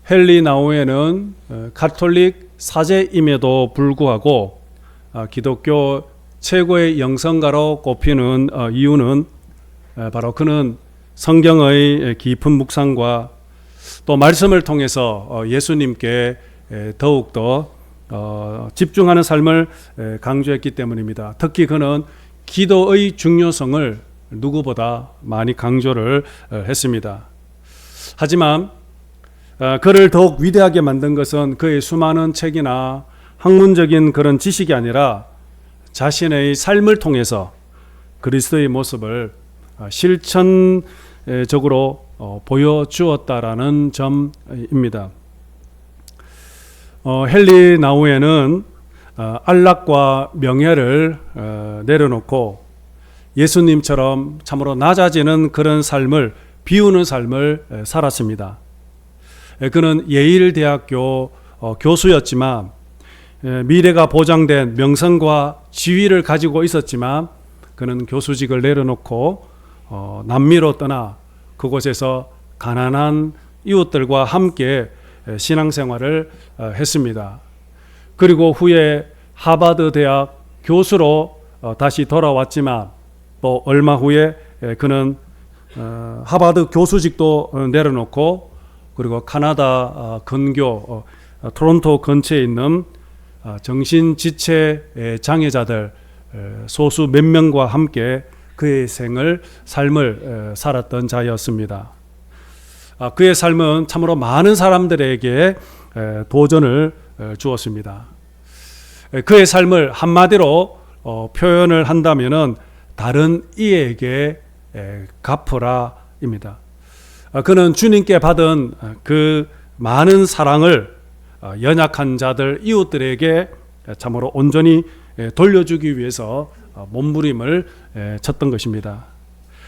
헨리 나우에는 가톨릭 사제임에도 불구하고 기독교 최고의 영성가로 꼽히는 이유는 바로 그는 성경의 깊은 묵상과 또 말씀을 통해서 예수님께 더욱더 집중하는 삶을 강조했기 때문입니다. 특히 그는 기도의 중요성을 누구보다 많이 강조를 했습니다. 하지만 그를 더욱 위대하게 만든 것은 그의 수많은 책이나 학문적인 그런 지식이 아니라 자신의 삶을 통해서 그리스도의 모습을 실천적으로 보여주었다라는 점입니다. 헨리 나우에는 안락과 명예를 내려놓고 예수님처럼 참으로 낮아지는 그런 삶을 비우는 삶을 살았습니다. 그는 예일대학교 교수였지만 미래가 보장된 명성과 지위를 가지고 있었지만 그는 교수직을 내려놓고 남미로 떠나 그곳에서 가난한 이웃들과 함께 신앙생활을 했습니다. 그리고 후에 하버드 대학 교수로 다시 돌아왔지만 또 얼마 후에 그는 하버드 교수직도 내려놓고 그리고 카나다 근교 토론토 근처에 있는 정신지체 장애자들 소수 몇 명과 함께 그의 삶을 살았던 자였습니다. 그의 삶은 참으로 많은 사람들에게 도전을 주었습니다. 그의 삶을 한마디로 표현을 한다면은 다른 이에게 갚으라입니다. 그는 주님께 받은 그 많은 사랑을 연약한 자들, 이웃들에게 참으로 온전히 돌려주기 위해서 몸부림을 쳤던 것입니다.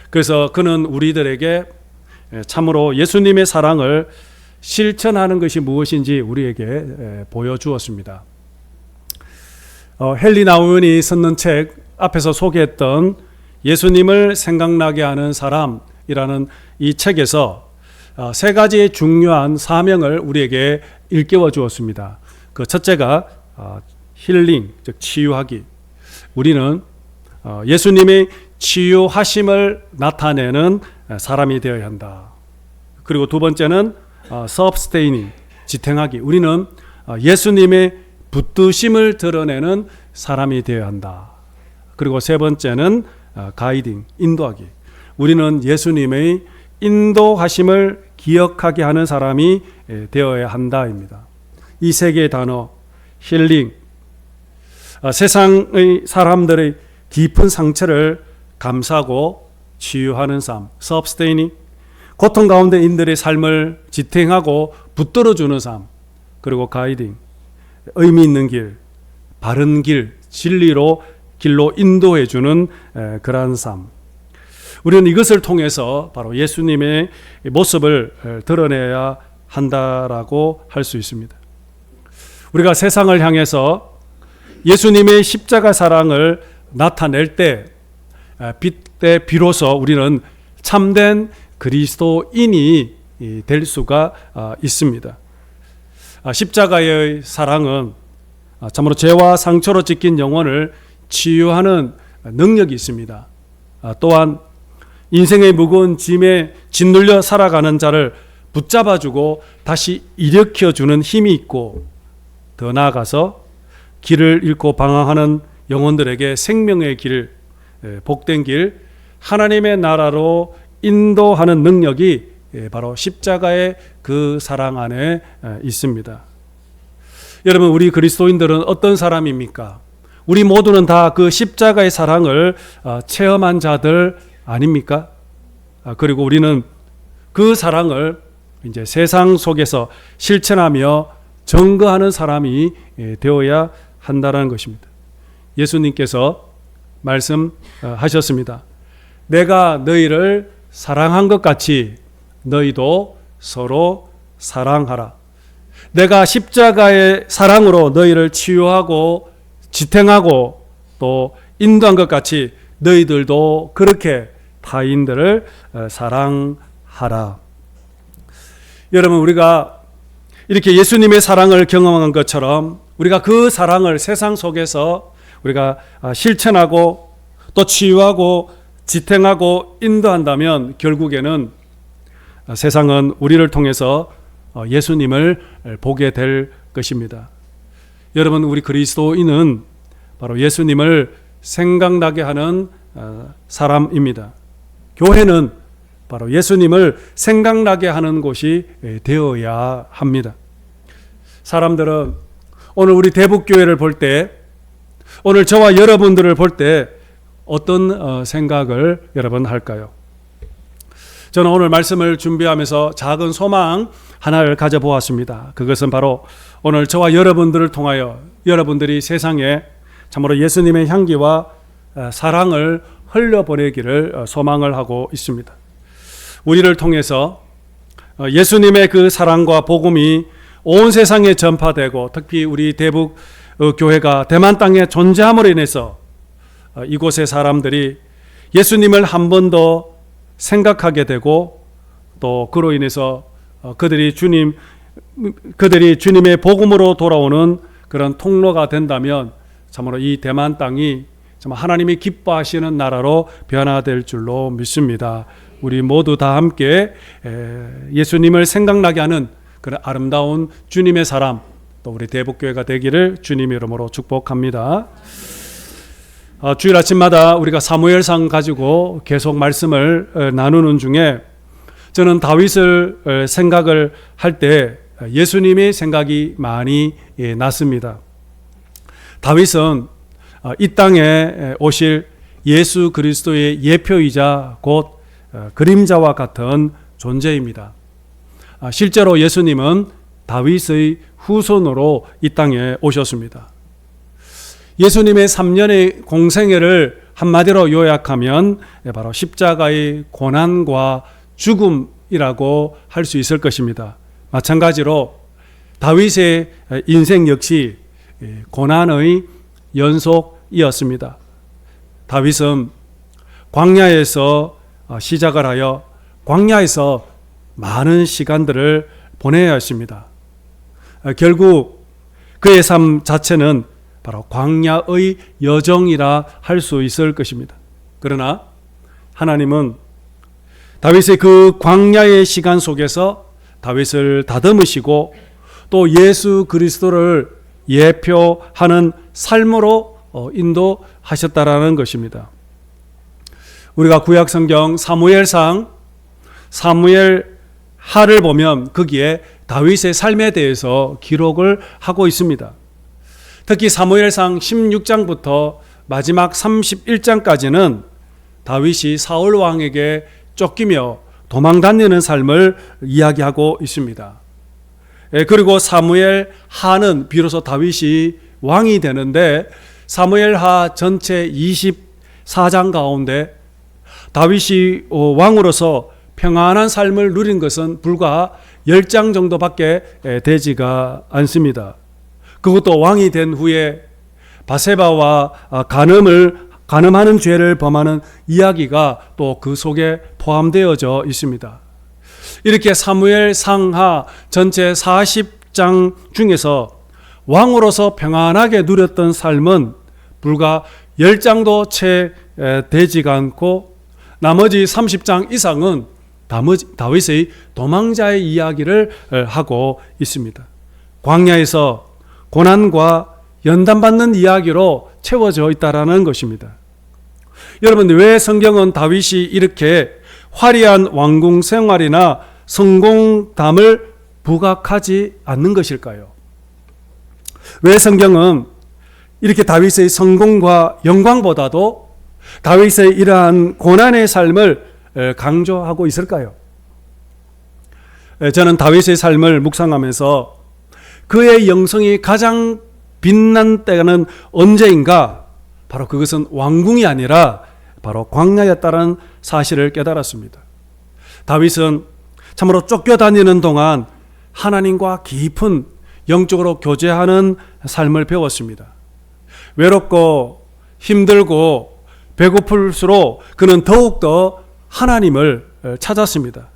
그래서 그는 우리들에게 참으로 예수님의 사랑을 실천하는 것이 무엇인지 우리에게 보여주었습니다. 헨리 나우엔이 썼는 책 앞에서 소개했던 예수님을 생각나게 하는 사람이라는 이 책에서 세 가지의 중요한 사명을 우리에게 일깨워 주었습니다. 그 첫째가 힐링, 즉 치유하기. 우리는 예수님의 치유하심을 나타내는 사람이 되어야 한다. 그리고 두 번째는 서브스테이닝, 지탱하기. 우리는 예수님의 붙드심을 드러내는 사람이 되어야 한다. 그리고 세 번째는 가이딩, 인도하기. 우리는 예수님의 인도하심을 기억하게 하는 사람이 되어야 한다입니다. 이 세 개의 단어, 힐링, 세상의 사람들의 깊은 상처를 감싸고 치유하는 삶, 서브스테이닝, 고통 가운데 인들의 삶을 지탱하고 붙들어주는 삶, 그리고 가이딩, 의미 있는 길, 바른 길, 진리로 길로 인도해주는 그러한 삶. 우리는 이것을 통해서 바로 예수님의 모습을 드러내야 한다라고 할 수 있습니다. 우리가 세상을 향해서 예수님의 십자가 사랑을 나타낼 때 비로소 우리는 참된 그리스도인이 될 수가 있습니다. 십자가의 사랑은 참으로 죄와 상처로 찢긴 영혼을 치유하는 능력이 있습니다. 또한 인생의 무거운 짐에 짓눌려 살아가는 자를 붙잡아주고 다시 일으켜주는 힘이 있고, 더 나아가서 길을 잃고 방황하는 영혼들에게 생명의 길, 복된 길, 하나님의 나라로 인도하는 능력이 바로 십자가의 그 사랑 안에 있습니다. 여러분, 우리 그리스도인들은 어떤 사람입니까? 우리 모두는 다 그 십자가의 사랑을 체험한 자들 아닙니까? 그리고 우리는 그 사랑을 이제 세상 속에서 실천하며 증거하는 사람이 되어야 한다는 것입니다. 예수님께서 말씀하셨습니다. 내가 너희를 사랑한 것 같이 너희도 서로 사랑하라. 내가 십자가의 사랑으로 너희를 치유하고 지탱하고 또 인도한 것 같이 너희들도 그렇게 타인들을 사랑하라. 여러분, 우리가 이렇게 예수님의 사랑을 경험한 것처럼 우리가 그 사랑을 세상 속에서 우리가 실천하고 또 치유하고 지탱하고 인도한다면 결국에는 세상은 우리를 통해서 예수님을 보게 될 것입니다. 여러분, 우리 그리스도인은 바로 예수님을 생각나게 하는 사람입니다. 교회는 바로 예수님을 생각나게 하는 곳이 되어야 합니다. 사람들은 오늘 우리 대북교회를 볼 때, 오늘 저와 여러분들을 볼 때 어떤 생각을 여러분 할까요? 저는 오늘 말씀을 준비하면서 작은 소망 하나를 가져보았습니다. 그것은 바로 오늘 저와 여러분들을 통하여 여러분들이 세상에 참으로 예수님의 향기와 사랑을 흘려보내기를 소망을 하고 있습니다. 우리를 통해서 예수님의 그 사랑과 복음이 온 세상에 전파되고 특히 우리 대북 교회가 대만 땅에 존재함으로 인해서 이곳의 사람들이 예수님을 한 번 더 생각하게 되고 또 그로 인해서 그들이 주님의 복음으로 돌아오는 그런 통로가 된다면 참으로 이 대만 땅이 정말 하나님이 기뻐하시는 나라로 변화될 줄로 믿습니다. 우리 모두 다 함께 예수님을 생각나게 하는 그런 아름다운 주님의 사람, 또 우리 대북교회가 되기를 주님 이름으로 축복합니다. 주일 아침마다 우리가 사무엘상 가지고 계속 말씀을 나누는 중에 저는 다윗을 생각을 할 때 예수님의 생각이 많이 났습니다. 다윗은 이 땅에 오실 예수 그리스도의 예표이자 곧 그림자와 같은 존재입니다. 실제로 예수님은 다윗의 후손으로 이 땅에 오셨습니다. 예수님의 3년의 공생애를 한마디로 요약하면 바로 십자가의 고난과 죽음이라고 할 수 있을 것입니다. 마찬가지로 다윗의 인생 역시 고난의 연속이었습니다. 다윗은 광야에서 시작을 하여 광야에서 많은 시간들을 보내야 했습니다. 결국 그의 삶 자체는 바로 광야의 여정이라 할 수 있을 것입니다. 그러나 하나님은 다윗의 그 광야의 시간 속에서 다윗을 다듬으시고 또 예수 그리스도를 예표하는 삶으로 인도하셨다라는 것입니다. 우리가 구약 성경 사무엘상 사무엘하를 보면 거기에 다윗의 삶에 대해서 기록을 하고 있습니다. 특히 사무엘상 16장부터 마지막 31장까지는 다윗이 사울 왕에게 쫓기며 도망다니는 삶을 이야기하고 있습니다. 그리고 사무엘하는 비로소 다윗이 왕이 되는데 사무엘하 전체 24장 가운데 다윗이 왕으로서 평안한 삶을 누린 것은 불과 10장 정도밖에 되지가 않습니다. 그것도 왕이 된 후에 바세바와 간음하는 죄를 범하는 이야기가 또 그 속에 포함되어져 있습니다. 이렇게 사무엘 상하 전체 40장 중에서 왕으로서 평안하게 누렸던 삶은 불과 10장도 채 되지가 않고 나머지 30장 이상은 다윗의 도망자의 이야기를 하고 있습니다. 광야에서 고난과 연단받는 이야기로 채워져 있다라는 것입니다. 여러분, 왜 성경은 다윗이 이렇게 화려한 왕궁 생활이나 성공담을 부각하지 않는 것일까요? 왜 성경은 이렇게 다윗의 성공과 영광보다도 다윗의 이러한 고난의 삶을 강조하고 있을까요? 저는 다윗의 삶을 묵상하면서 그의 영성이 가장 빛난 때는 언제인가? 바로 그것은 왕궁이 아니라 바로 광야였다는 사실을 깨달았습니다. 다윗은 참으로 쫓겨다니는 동안 하나님과 깊은 영적으로 교제하는 삶을 배웠습니다. 외롭고 힘들고 배고플수록 그는 더욱더 하나님을 찾았습니다.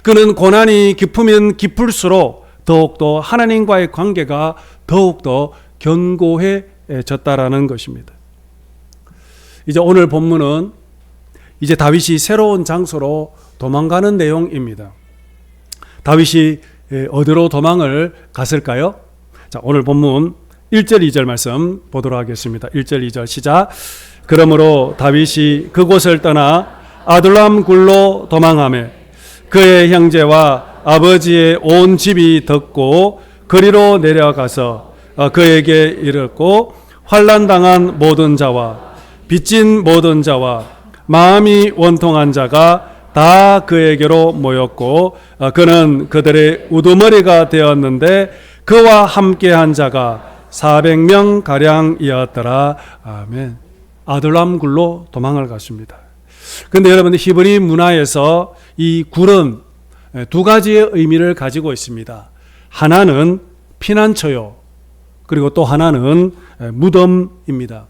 그는 고난이 깊으면 깊을수록 더욱더 하나님과의 관계가 더욱더 견고해졌다라는 것입니다. 이제 오늘 본문은 이제 다윗이 새로운 장소로 도망가는 내용입니다. 다윗이 어디로 도망을 갔을까요? 자, 오늘 본문 1절 2절 말씀 보도록 하겠습니다. 1절 2절 시작. 그러므로 다윗이 그곳을 떠나 아둘람 굴로 도망하며 그의 형제와 아버지의 온 집이 듣고 그리로 내려가서 그에게 이르고 환난당한 모든 자와 빚진 모든 자와 마음이 원통한 자가 다 그에게로 모였고 그는 그들의 우두머리가 되었는데 그와 함께한 자가 400명 가량이었더라. 아멘. 아둘람 굴로 도망을 갔습니다. 그런데 여러분, 히브리 문화에서 이 굴은 두 가지의 의미를 가지고 있습니다. 하나는 피난처요, 그리고 또 하나는 무덤입니다.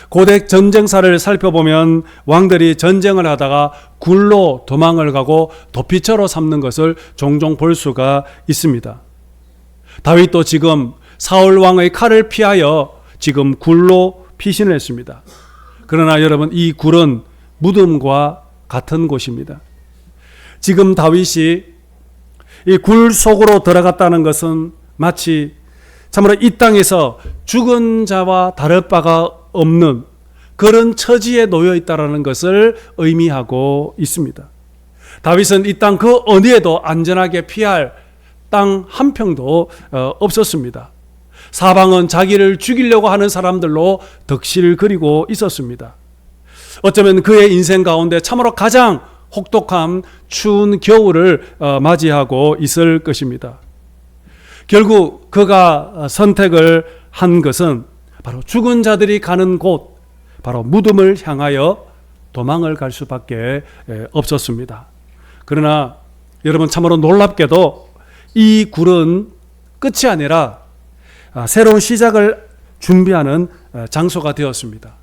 고대 전쟁사를 살펴보면 왕들이 전쟁을 하다가 굴로 도망을 가고 도피처로 삼는 것을 종종 볼 수가 있습니다. 다윗도 지금 사울 왕의 칼을 피하여 지금 굴로 피신을 했습니다. 그러나 여러분, 이 굴은 무덤과 같은 곳입니다. 지금 다윗이 이 굴 속으로 들어갔다는 것은 마치 참으로 이 땅에서 죽은 자와 다를 바가 없는 그런 처지에 놓여 있다는 것을 의미하고 있습니다. 다윗은 이 땅 그 어디에도 안전하게 피할 땅 한 평도 없었습니다. 사방은 자기를 죽이려고 하는 사람들로 덕실거리고 있었습니다. 어쩌면 그의 인생 가운데 참으로 가장 혹독한 추운 겨울을 맞이하고 있을 것입니다. 결국 그가 선택을 한 것은 바로 죽은 자들이 가는 곳, 바로 무덤을 향하여 도망을 갈 수밖에 없었습니다. 그러나 여러분, 참으로 놀랍게도 이 굴은 끝이 아니라 새로운 시작을 준비하는 장소가 되었습니다.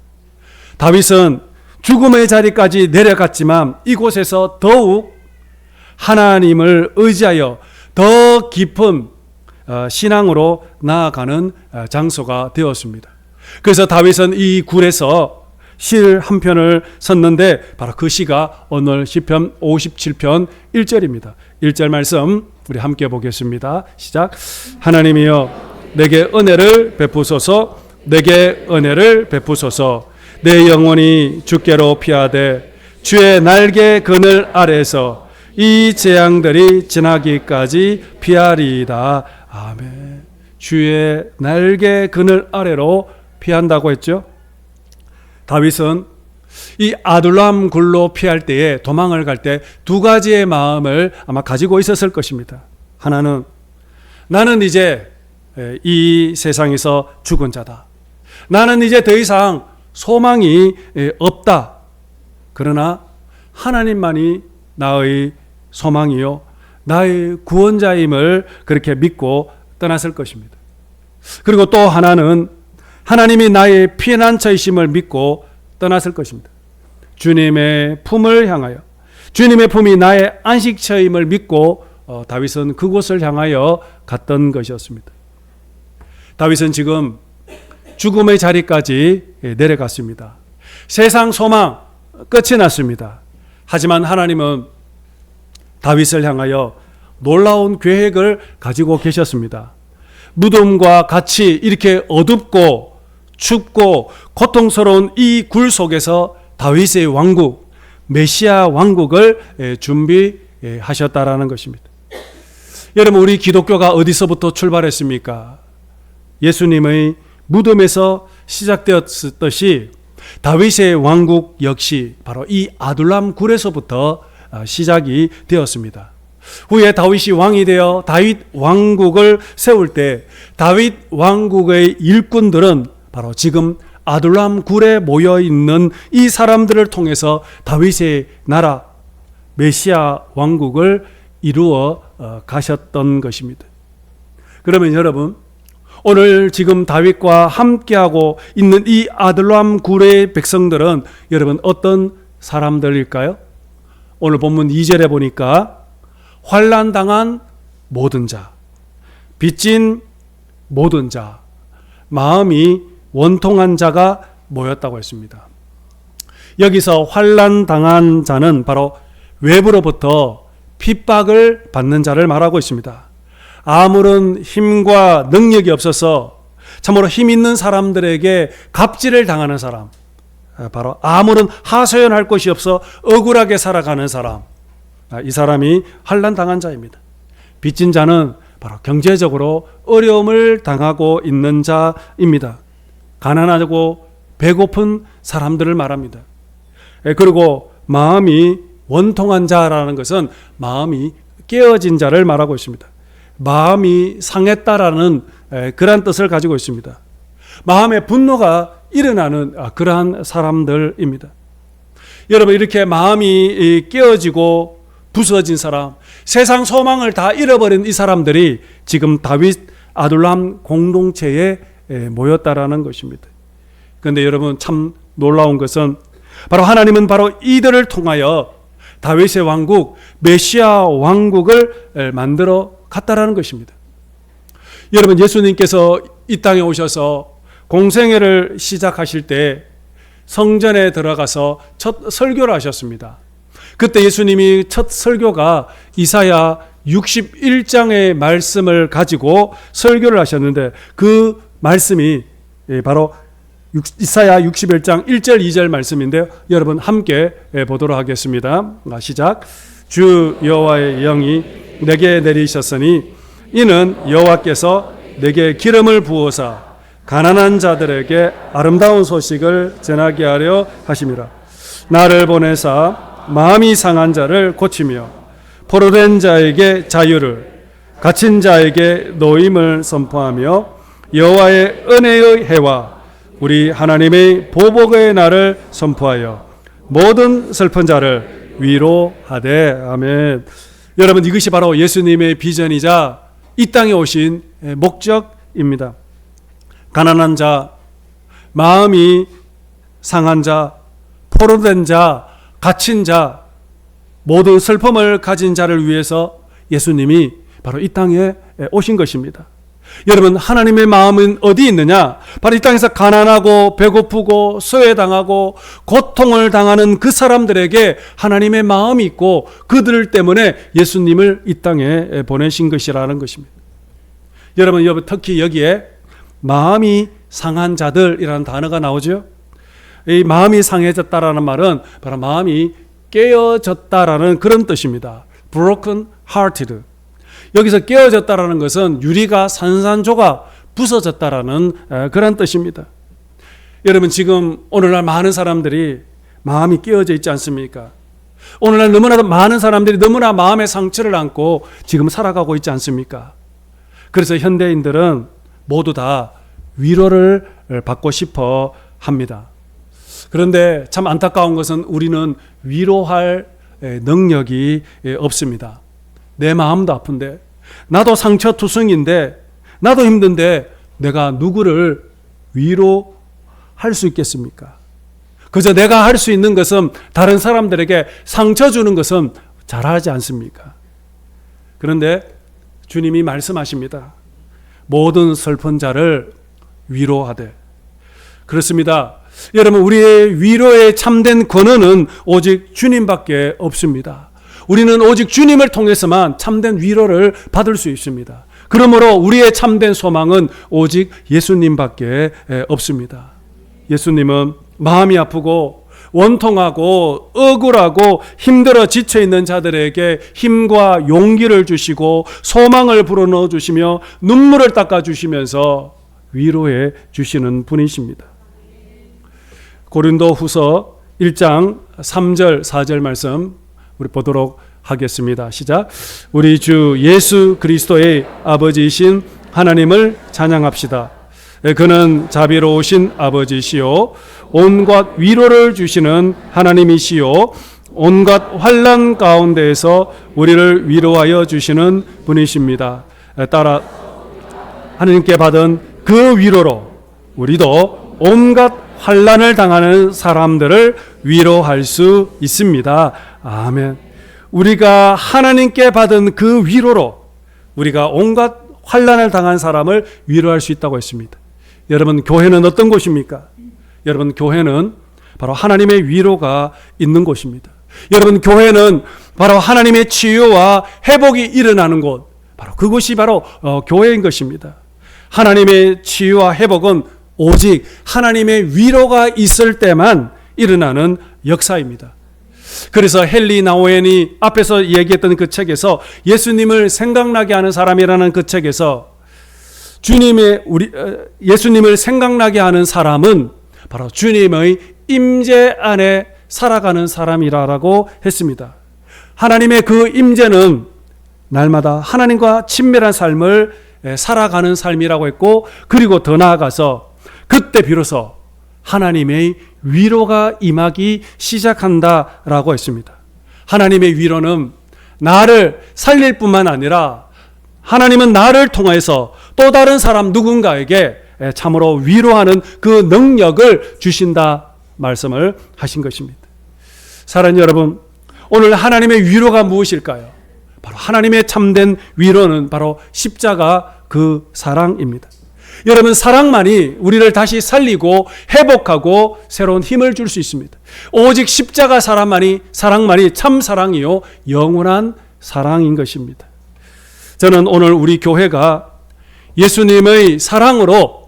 다윗은 죽음의 자리까지 내려갔지만 이곳에서 더욱 하나님을 의지하여 더 깊은 신앙으로 나아가는 장소가 되었습니다. 그래서 다윗은 이 굴에서 시 한 편을 썼는데 바로 그 시가 오늘 시편 57편 1절입니다. 1절 말씀 우리 함께 보겠습니다. 시작. 하나님이여 내게 은혜를 베푸소서, 내게 은혜를 베푸소서. 내 영혼이 주께로 피하되 주의 날개 그늘 아래서 이 재앙들이 지나기까지 피하리이다. 아멘. 주의 날개 그늘 아래로 피한다고 했죠. 다윗은 이 아둘람 굴로 피할 때에, 도망을 갈 때 두 가지의 마음을 아마 가지고 있었을 것입니다. 하나는 나는 이제 이 세상에서 죽은 자다. 나는 이제 더 이상 소망이 없다. 그러나 하나님만이 나의 소망이요 나의 구원자임을 그렇게 믿고 떠났을 것입니다. 그리고 또 하나는 하나님이 나의 피난처이심을 믿고 떠났을 것입니다. 주님의 품을 향하여, 주님의 품이 나의 안식처임을 믿고 다윗은 그곳을 향하여 갔던 것이었습니다. 다윗은 지금 죽음의 자리까지 내려갔습니다. 세상 소망 끝이 났습니다. 하지만 하나님은 다윗을 향하여 놀라운 계획을 가지고 계셨습니다. 무덤과 같이 이렇게 어둡고 춥고 고통스러운 이 굴 속에서 다윗의 왕국, 메시아 왕국을 준비하셨다라는 것입니다. 여러분, 우리 기독교가 어디서부터 출발했습니까? 예수님의 무덤에서 시작되었듯이 다윗의 왕국 역시 바로 이 아둘람 굴에서부터 시작이 되었습니다. 후에 다윗이 왕이 되어 다윗 왕국을 세울 때 다윗 왕국의 일꾼들은 바로 지금 아둘람 굴에 모여 있는 이 사람들을 통해서 다윗의 나라 메시아 왕국을 이루어 가셨던 것입니다. 그러면 여러분, 오늘 지금 다윗과 함께하고 있는 이 아둘람 굴의 백성들은 여러분 어떤 사람들일까요? 오늘 본문 2절에 보니까 환난당한 모든 자, 빚진 모든 자, 마음이 원통한 자가 모였다고 했습니다. 여기서 환난 당한 자는 바로 외부로부터 핍박을 받는 자를 말하고 있습니다. 아무런 힘과 능력이 없어서 참으로 힘 있는 사람들에게 갑질을 당하는 사람, 바로 아무런 하소연할 것이 없어 억울하게 살아가는 사람, 이 사람이 환난 당한 자입니다. 빚진 자는 바로 경제적으로 어려움을 당하고 있는 자입니다. 가난하고 배고픈 사람들을 말합니다. 그리고 마음이 원통한 자라는 것은 마음이 깨어진 자를 말하고 있습니다. 마음이 상했다라는 그러한 뜻을 가지고 있습니다. 마음의 분노가 일어나는 그러한 사람들입니다. 여러분, 이렇게 마음이 깨어지고 부서진 사람, 세상 소망을 다 잃어버린 이 사람들이 지금 다윗 아둘람 공동체에 모였다라는 것입니다. 그런데 여러분, 참 놀라운 것은 바로 하나님은 바로 이들을 통하여 다윗의 왕국, 메시아 왕국을 만들어 갔다라는 것입니다. 여러분, 예수님께서 이 땅에 오셔서 공생애를 시작하실 때 성전에 들어가서 첫 설교를 하셨습니다. 그때 예수님이 첫 설교가 이사야 61장의 말씀을 가지고 설교를 하셨는데, 그 말씀이 바로 이사야 61장 1절 2절 말씀인데요. 여러분 함께 보도록 하겠습니다. 시작. 주 여호와의 영이 내게 내리셨으니 이는 여호와께서 내게 기름을 부어사 가난한 자들에게 아름다운 소식을 전하게 하려 하심이라. 나를 보내사 마음이 상한 자를 고치며 포로된 자에게 자유를, 갇힌 자에게 노임을 선포하며 여호와의 은혜의 해와 우리 하나님의 보복의 날을 선포하여 모든 슬픈 자를 위로하되. 아멘. 여러분, 이것이 바로 예수님의 비전이자 이 땅에 오신 목적입니다. 가난한 자, 마음이 상한 자, 포로된 자, 갇힌 자, 모든 슬픔을 가진 자를 위해서 예수님이 바로 이 땅에 오신 것입니다. 여러분, 하나님의 마음은 어디 있느냐? 바로 이 땅에서 가난하고 배고프고 소외당하고 고통을 당하는 그 사람들에게 하나님의 마음이 있고 그들 때문에 예수님을 이 땅에 보내신 것이라는 것입니다. 여러분, 특히 여기에 마음이 상한 자들이라는 단어가 나오죠. 이 마음이 상해졌다라는 말은 바로 마음이 깨어졌다라는 그런 뜻입니다. broken hearted. 여기서 깨어졌다라는 것은 유리가 산산조각 부서졌다라는 그런 뜻입니다. 여러분, 지금 오늘날 많은 사람들이 마음이 깨어져 있지 않습니까? 오늘날 너무나도 많은 사람들이 너무나 마음의 상처를 안고 지금 살아가고 있지 않습니까? 그래서 현대인들은 모두 다 위로를 받고 싶어 합니다. 그런데 참 안타까운 것은 우리는 위로할 능력이 없습니다. 내 마음도 아픈데, 나도 상처투성인데, 나도 힘든데 내가 누구를 위로할 수 있겠습니까? 그저 내가 할 수 있는 것은 다른 사람들에게 상처 주는 것은 잘하지 않습니까? 그런데 주님이 말씀하십니다. 모든 슬픈 자를 위로하되. 그렇습니다. 여러분, 우리의 위로에 참된 권한은 오직 주님밖에 없습니다. 우리는 오직 주님을 통해서만 참된 위로를 받을 수 있습니다. 그러므로 우리의 참된 소망은 오직 예수님밖에 없습니다. 예수님은 마음이 아프고 원통하고 억울하고 힘들어 지쳐있는 자들에게 힘과 용기를 주시고 소망을 불어넣어 주시며 눈물을 닦아주시면서 위로해 주시는 분이십니다. 고린도 후서 1장 3절 4절 말씀 우리 보도록 하겠습니다. 시작. 우리 주 예수 그리스도의 아버지이신 하나님을 찬양합시다. 그는 자비로우신 아버지시요 온갖 위로를 주시는 하나님이시요 온갖 환난 가운데에서 우리를 위로하여 주시는 분이십니다. 따라 하나님께 받은 그 위로로 우리도 온갖 환난을 당하는 사람들을 위로할 수 있습니다. 아멘. 우리가 하나님께 받은 그 위로로 우리가 온갖 환난을 당한 사람을 위로할 수 있다고 했습니다. 여러분, 교회는 어떤 곳입니까? 여러분, 교회는 바로 하나님의 위로가 있는 곳입니다. 여러분, 교회는 바로 하나님의 치유와 회복이 일어나는 곳, 바로 그곳이 바로 교회인 것입니다. 하나님의 치유와 회복은 오직 하나님의 위로가 있을 때만 일어나는 역사입니다. 그래서 헨리 나우엔이 앞에서 얘기했던 그 책에서 예수님을 생각나게 하는 사람이라는 그 책에서 예수님을 생각나게 하는 사람은 바로 주님의 임재 안에 살아가는 사람이라고 했습니다. 하나님의 그 임재는 날마다 하나님과 친밀한 삶을 살아가는 삶이라고 했고, 그리고 더 나아가서 그때 비로소 하나님의 위로가 임하기 시작한다라고 했습니다. 하나님의 위로는 나를 살릴 뿐만 아니라 하나님은 나를 통해서 또 다른 사람 누군가에게 참으로 위로하는 그 능력을 주신다 말씀을 하신 것입니다. 사랑하는 여러분, 오늘 하나님의 위로가 무엇일까요? 바로 하나님의 참된 위로는 바로 십자가 그 사랑입니다. 여러분, 사랑만이 우리를 다시 살리고 회복하고 새로운 힘을 줄 수 있습니다. 오직 십자가 사랑만이 참 사랑이요 영원한 사랑인 것입니다. 저는 오늘 우리 교회가 예수님의 사랑으로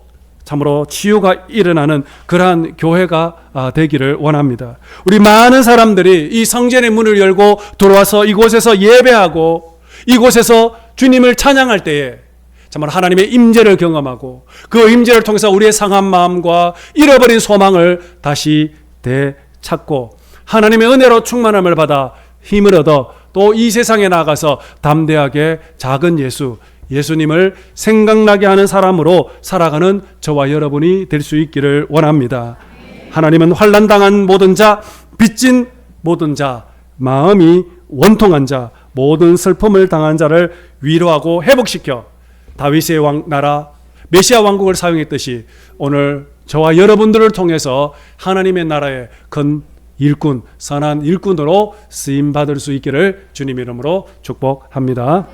참으로 치유가 일어나는 그러한 교회가 되기를 원합니다. 우리 많은 사람들이 이 성전의 문을 열고 들어와서 이곳에서 예배하고 이곳에서 주님을 찬양할 때에 정말 하나님의 임재를 경험하고 그 임재를 통해서 우리의 상한 마음과 잃어버린 소망을 다시 되찾고 하나님의 은혜로 충만함을 받아 힘을 얻어 또 이 세상에 나가서 담대하게 작은 예수님을 생각나게 하는 사람으로 살아가는 저와 여러분이 될 수 있기를 원합니다. 하나님은 환난당한 모든 자, 빚진 모든 자, 마음이 원통한 자, 모든 슬픔을 당한 자를 위로하고 회복시켜 다윗의 나라 메시아 왕국을 사용했듯이 오늘 저와 여러분들을 통해서 하나님의 나라의 큰 일꾼, 선한 일꾼으로 쓰임받을 수 있기를 주님 이름으로 축복합니다.